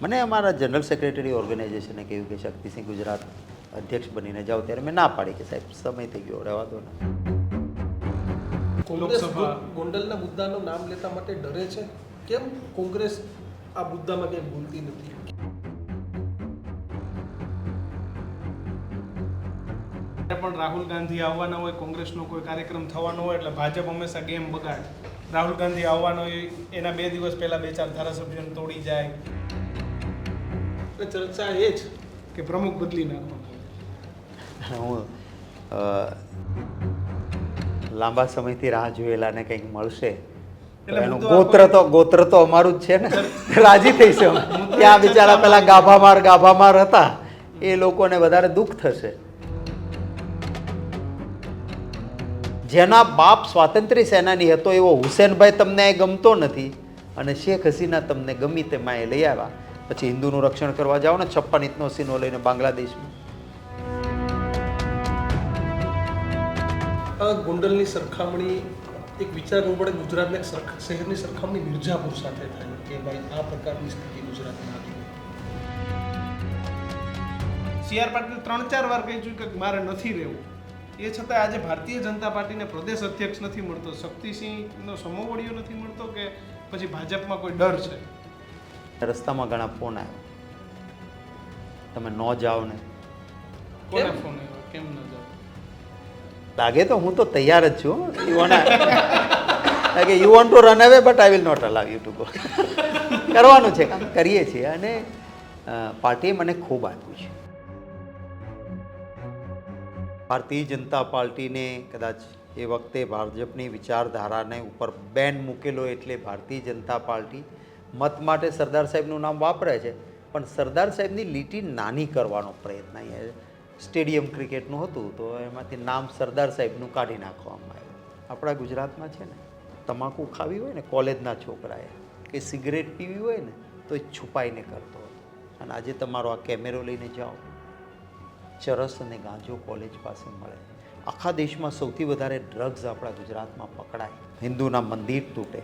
મને અમારા general secretary ઓર્ગેનાઇઝેશને કહ્યું કે શક્તિસિંહ ગુજરાત અધ્યક્ષ બનીને જાઓ, ત્યારે મેં ના પાડી કે સાહેબ સમય થઈ ગયો, રહેવા દો ને. કોંગ્રેસ ગોંડલના મુદ્દાનું નામ લેતા માટે ડરે છે. કેમ કોંગ્રેસ આ મુદ્દામાં કંઈ બોલતી નથી? પણ રાહુલ ગાંધી આવવાના હોય, કોંગ્રેસનો કોઈ કાર્યક્રમ થવાનો હોય એટલે ભાજપ હંમેશા ગેમ બગાડે. રાહુલ ગાંધી આવવાનો હોય એના 2 દિવસ પહેલા 2-4 ધારાસભ્યોને તોડી જાય. ચર્ચા એ જ કે પ્રમુખ બદલી નાખવાનો. હું લાંબા સમયથી રાહ જોયેલાને કંઈક મળશે એટલે એનું મુદ્દો ગોત્ર તો અમારું જ છે ને. રાજી થઈશું કે આ બિચારા પેલા ગાભામાર હતા, એ લોકોને વધારે દુઃખ થશે. જેના બાપ સ્વાતંત્ર્ય સેનાની હતો એવો હુસેનભાઈ તમને ગમતો નથી, અને શેખ હસીના તમને ગમી તે માએ લઈ આવ્યા. પછી હિન્દુનું રક્ષણ કરવા જાઓ ને 56 ઇંચનો સીનો લઈને બાંગ્લાદેશમાં. ગોંડલની સરખામણી એક વિચાર કરવો પડે, ગુજરાતના એક શહેરની સરખામણી મિર્ઝાપુર સાથે થાય કે ભાઈ આ પ્રકારની સ્થિતિ ગુજરાતમાં આવી. CR પાટીલ 3-4 વાર કહી ચૂક્યા કે મારે નથી રહેવું. એ છતાં આજે ભારતીય જનતા પાર્ટીને પ્રદેશ અધ્યક્ષ નથી મળતો, શક્તિસિંહનો સમોવડીઓ નથી મળતો, કે પછી ભાજપમાં કોઈ ડર છે? રસ્તામાં ઘણા ફોન આવ્યા, તમે ન જાઓ ને. કોને ફોન આવ્યો? કેમ ન જાવ? લાગે તો હું તો તૈયાર જ છું. You want to run away but I will not allow you to go. કરવાનું છે, કામ કરીએ છીએ, અને પાર્ટીએ મને ખૂબ આપ્યું છે. ભારતીય જનતા પાર્ટીને કદાચ એ વખતે ભાજપની વિચારધારાને ઉપર બેન મૂકેલો, એટલે ભારતીય જનતા પાર્ટી મત માટે સરદાર સાહેબનું નામ વાપરે છે, પણ સરદાર સાહેબની લીટી નાની કરવાનો પ્રયત્ન. અહીંયા સ્ટેડિયમ ક્રિકેટનું હતું તો એમાંથી નામ સરદાર સાહેબનું કાઢી નાખવામાં આવ્યું. આપણા ગુજરાતમાં છે ને, તમાકુ ખાવી હોય ને કોલેજના છોકરાએ, કે સિગરેટ પીવી હોય ને તો એ છુપાઈને કરતો હતો. અને આજે તમારો આ કેમેરો લઈને જાઓ, ચરસ અને ગાંજો કોલેજ પાસે મળે. આખા દેશમાં સૌથી વધારે ડ્રગ્સ આપણા ગુજરાતમાં પકડાય. હિન્દુના મંદિર તૂટે,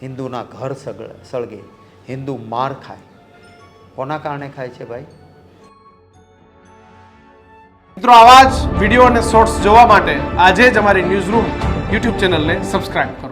હિન્દુના ઘર સળગે, હિન્દુ માર ખાય. કોના કારણે ખાય છે ભાઈ? મિત્રો, આવા જ વિડીયો અને શોર્ટ્સ જોવા માટે આજે જ અમારી ન્યૂઝ રૂમ યુટ્યુબ ચેનલને સબસ્ક્રાઇબ કરો.